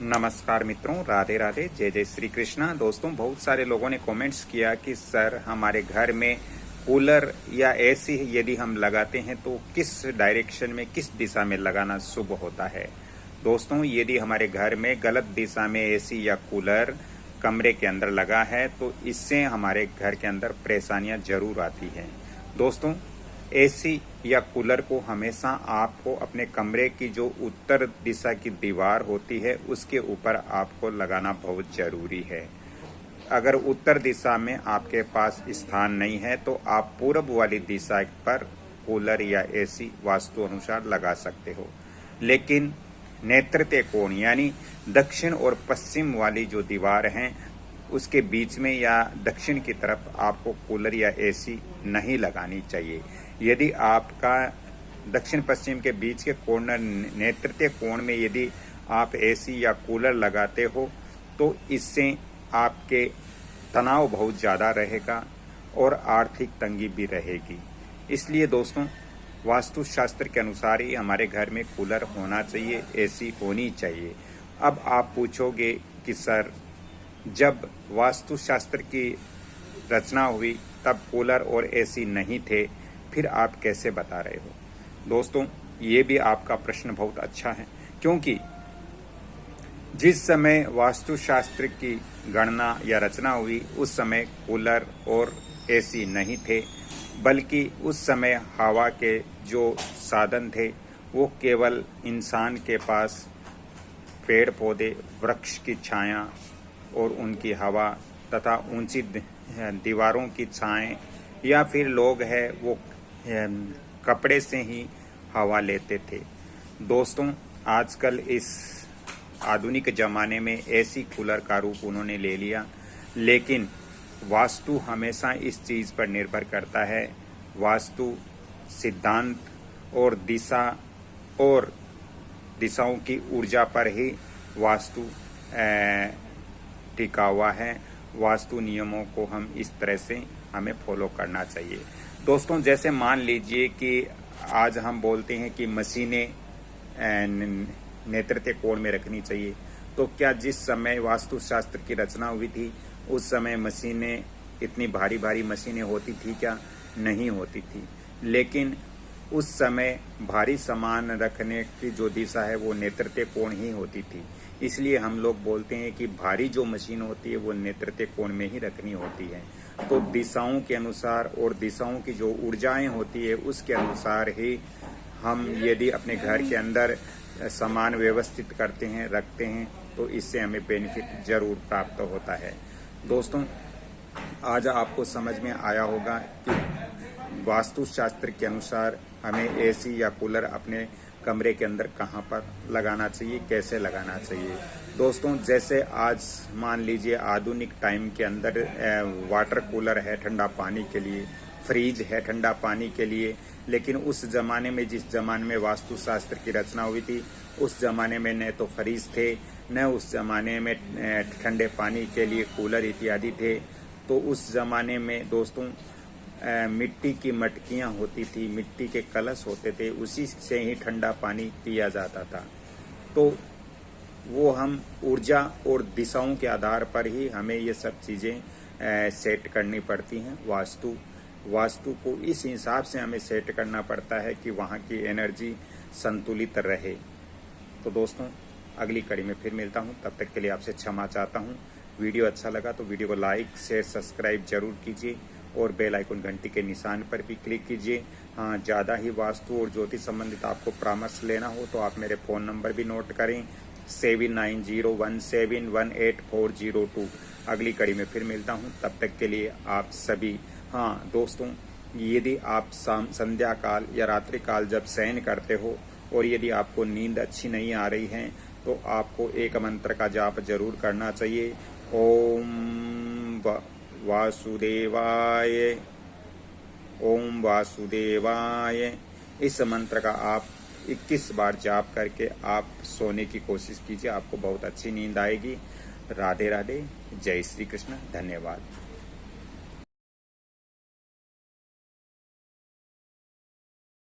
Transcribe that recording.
नमस्कार मित्रों, राधे राधे, जय जय श्री कृष्णा। दोस्तों, बहुत सारे लोगों ने कमेंट्स किया कि सर हमारे घर में कूलर या एसी यदि हम लगाते हैं तो किस डायरेक्शन में, किस दिशा में लगाना शुभ होता है। दोस्तों, यदि हमारे घर में गलत दिशा में एसी या कूलर कमरे के अंदर लगा है तो इससे हमारे घर के अंदर परेशानियां जरूर आती हैं। दोस्तों, एसी या कूलर को हमेशा आपको अपने कमरे की जो उत्तर दिशा की दीवार होती है उसके ऊपर आपको लगाना बहुत जरूरी है। अगर उत्तर दिशा में आपके पास स्थान नहीं है तो आप पूर्व वाली दिशा पर कूलर या एसी वास्तु अनुसार लगा सकते हो, लेकिन नेत्रते कोण यानी दक्षिण और पश्चिम वाली जो दीवार हैं उसके बीच में या दक्षिण की तरफ आपको कूलर या एसी नहीं लगानी चाहिए। यदि आपका दक्षिण पश्चिम के बीच के कोण नेत्रते कोण में यदि आप एसी या कूलर लगाते हो तो इससे आपके तनाव बहुत ज़्यादा रहेगा और आर्थिक तंगी भी रहेगी। इसलिए दोस्तों, वास्तुशास्त्र के अनुसार ही हमारे घर में कूलर होना चाहिए, एसी होनी चाहिए। अब आप पूछोगे कि सर, जब वास्तुशास्त्र की रचना हुई तब कूलर और एसी नहीं थे, फिर आप कैसे बता रहे हो। दोस्तों, ये भी आपका प्रश्न बहुत अच्छा है, क्योंकि जिस समय वास्तुशास्त्र की गणना या रचना हुई उस समय कूलर और एसी नहीं थे, बल्कि उस समय हवा के जो साधन थे वो केवल इंसान के पास पेड़ पौधे, वृक्ष की छाया और उनकी हवा तथा ऊंची दीवारों की छाएं, या फिर लोग हैं वो कपड़े से ही हवा लेते थे। दोस्तों, आजकल इस आधुनिक ज़माने में एसी कूलर का रूप उन्होंने ले लिया, लेकिन वास्तु हमेशा इस चीज़ पर निर्भर करता है। वास्तु सिद्धांत और दिशा और दिशाओं की ऊर्जा पर ही वास्तु टिका हुआ है। वास्तु नियमों को हम इस तरह से हमें फॉलो करना चाहिए। दोस्तों, जैसे मान लीजिए कि आज हम बोलते हैं कि मशीनें नेत्रते कोण में रखनी चाहिए, तो क्या जिस समय वास्तुशास्त्र की रचना हुई थी उस समय मशीनें इतनी भारी भारी मशीनें होती थी क्या? नहीं होती थी। लेकिन उस समय भारी सामान रखने की जो दिशा है वो नेत्रते कोण ही होती थी। इसलिए हम लोग बोलते हैं कि भारी जो मशीन होती है वो नेत्रते कोण में ही रखनी होती है। तो दिशाओं के अनुसार और दिशाओं की जो ऊर्जाएं होती है उसके अनुसार ही हम यदि अपने घर के अंदर सामान व्यवस्थित करते हैं, रखते हैं, तो इससे हमें बेनिफिट जरूर प्राप्त होता है। दोस्तों, आज आपको समझ में आया होगा कि वास्तुशास्त्र के अनुसार हमें एसी या कूलर अपने कमरे के अंदर कहाँ पर लगाना चाहिए, कैसे लगाना चाहिए। दोस्तों, जैसे आज मान लीजिए आधुनिक टाइम के अंदर वाटर कूलर है ठंडा पानी के लिए, फ्रीज है ठंडा पानी के लिए, लेकिन उस ज़माने में, जिस ज़माने में वास्तुशास्त्र की रचना हुई थी, उस ज़माने में न तो फ्रीज थे, न उस ज़माने में ठंडे पानी के लिए कूलर इत्यादि थे। तो उस ज़माने में दोस्तों मिट्टी की मटकियाँ होती थी, मिट्टी के कलश होते थे, उसी से ही ठंडा पानी पिया जाता था। तो वो हम ऊर्जा और दिशाओं के आधार पर ही हमें ये सब चीज़ें सेट करनी पड़ती हैं। वास्तु को इस हिसाब से हमें सेट करना पड़ता है कि वहाँ की एनर्जी संतुलित रहे। तो दोस्तों, अगली कड़ी में फिर मिलता हूँ, तब तक के लिए आपसे क्षमा चाहता हूँ। वीडियो अच्छा लगा तो वीडियो को लाइक, शेयर, सब्सक्राइब जरूर कीजिए और बेल आइकन घंटी के निशान पर भी क्लिक कीजिए। हाँ, ज़्यादा ही वास्तु और ज्योतिष संबंधित आपको परामर्श लेना हो तो आप मेरे फ़ोन नंबर भी नोट करें, 7901718402। अगली कड़ी में फिर मिलता हूँ, तब तक के लिए आप सभी। हाँ दोस्तों, यदि आप संध्या काल या रात्रि काल जब शयन करते हो और यदि आपको नींद अच्छी नहीं आ रही है तो आपको एक मंत्र का जाप जरूर करना चाहिए। ओम वासुदेवाय, ओम वासुदेवाय। इस मंत्र का आप 21 बार जाप करके आप सोने की कोशिश कीजिए, आपको बहुत अच्छी नींद आएगी। राधे राधे, जय श्री कृष्ण, धन्यवाद।